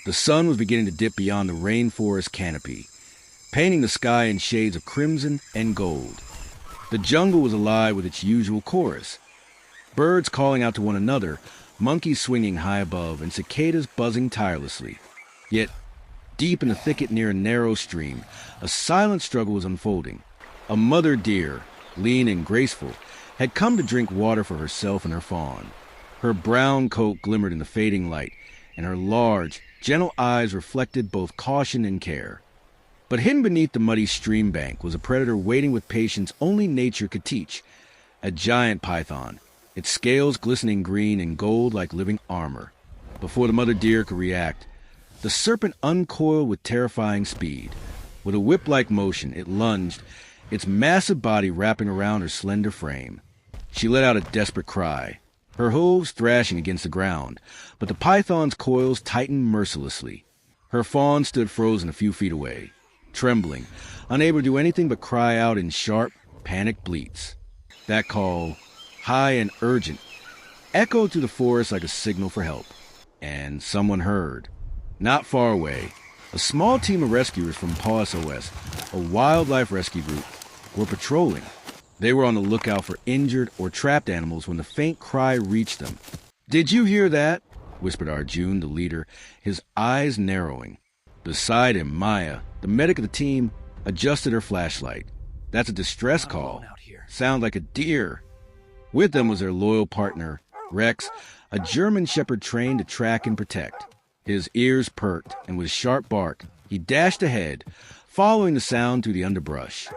The sun was beginning to dip beyond the rainforest canopy, painting the sky in shades of crimson and gold. The jungle was alive with its usual chorus. Birds calling out to one another, monkeys swinging high above, and cicadas buzzing tirelessly. Yet, deep in the thicket near a narrow stream, a silent struggle was unfolding. A mother deer, lean and graceful, had come to drink water for herself and her fawn. Her brown coat glimmered in the fading light, and her large, gentle eyes reflected both caution and care. But hidden beneath the muddy stream bank was a predator waiting with patience only nature could teach. A giant python, its scales glistening green and gold like living armor. Before the mother deer could react, the serpent uncoiled with terrifying speed. With a whip-like motion, it lunged, its massive body wrapping around her slender frame. She let out a desperate cry, her hooves thrashing against the ground, but the python's coils tightened mercilessly. Her fawn stood frozen a few feet away, trembling, unable to do anything but cry out in sharp, panicked bleats. That call, high and urgent, echoed through the forest like a signal for help. And someone heard. Not far away, a small team of rescuers from Paw SOS, a wildlife rescue group, were patrolling. They were on the lookout for injured or trapped animals when the faint cry reached them. "Did you hear that?" whispered Arjun, the leader, his eyes narrowing. Beside him, Maya, the medic of the team, adjusted her flashlight. "That's a distress call. Sound like a deer." With them was their loyal partner, Rex, a German shepherd trained to track and protect. His ears perked, and with sharp bark, he dashed ahead, following the sound through the underbrush.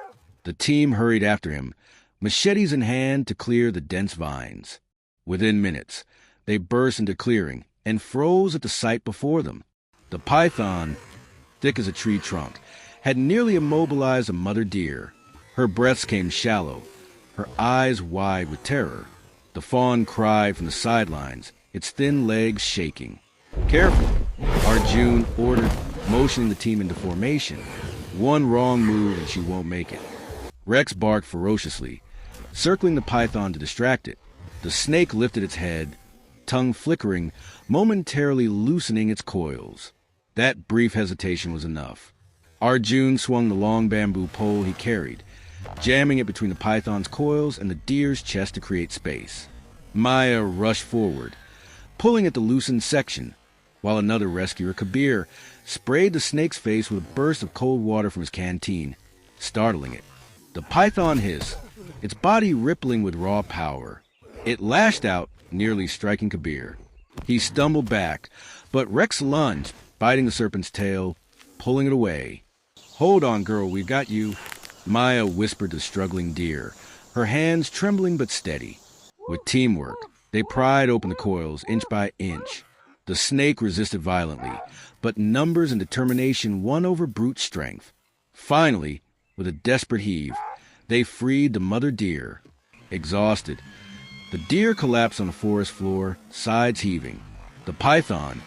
The team hurried after him, machetes in hand to clear the dense vines. Within minutes, they burst into clearing and froze at the sight before them. The python, thick as a tree trunk, had nearly immobilized a mother deer. Her breaths came shallow, her eyes wide with terror. The fawn cried from the sidelines, its thin legs shaking. "Careful," Arjun ordered, motioning the team into formation. "One wrong move and she won't make it." Rex barked ferociously, circling the python to distract it. The snake lifted its head, tongue flickering, momentarily loosening its coils. That brief hesitation was enough. Arjun swung the long bamboo pole he carried, jamming it between the python's coils and the deer's chest to create space. Maya rushed forward, pulling at the loosened section, while another rescuer, Kabir, sprayed the snake's face with a burst of cold water from his canteen, startling it. The python hissed, its body rippling with raw power. It lashed out, nearly striking Kabir. He stumbled back, but Rex lunged, biting the serpent's tail, pulling it away. "Hold on, girl, we've got you," Maya whispered to the struggling deer, her hands trembling but steady. With teamwork, they pried open the coils inch by inch. The snake resisted violently, but numbers and determination won over brute strength. Finally, with a desperate heave, they freed the mother deer. Exhausted, the deer collapsed on the forest floor, sides heaving. The python,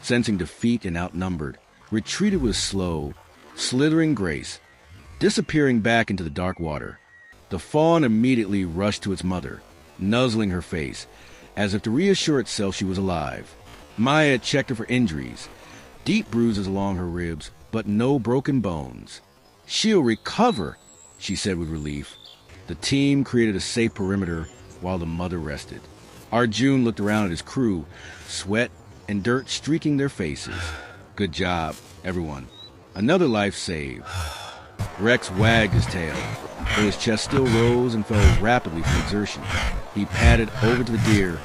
sensing defeat and outnumbered, retreated with slow, slithering grace, disappearing back into the dark water. The fawn immediately rushed to its mother, nuzzling her face, as if to reassure itself she was alive. Maya checked her for injuries, deep bruises along her ribs, but no broken bones. "She'll recover," she said with relief. The team created a safe perimeter while the mother rested. Arjun looked around at his crew, sweat and dirt streaking their faces. "Good job, everyone. Another life saved." Rex wagged his tail, though his chest still rose and fell rapidly from exertion. He padded over to the deer,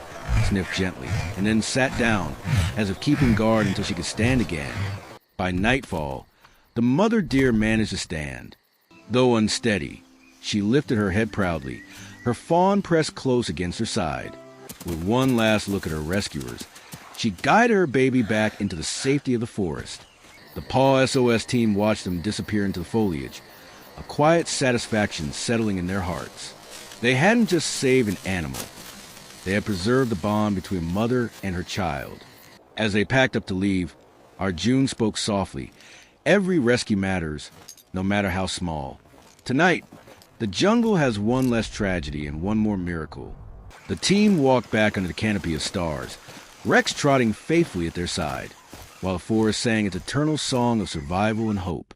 sniffed gently, and then sat down, as if keeping guard until she could stand again. By nightfall, the mother deer managed to stand. Though unsteady, she lifted her head proudly, her fawn pressed close against her side. With one last look at her rescuers, she guided her baby back into the safety of the forest. The Paw SOS team watched them disappear into the foliage, a quiet satisfaction settling in their hearts. They hadn't just saved an animal. They had preserved the bond between mother and her child. As they packed up to leave, Arjun spoke softly. "Every rescue matters, no matter how small. Tonight, the jungle has one less tragedy and one more miracle." The team walked back under the canopy of stars, Rex trotting faithfully at their side, while the forest sang its eternal song of survival and hope.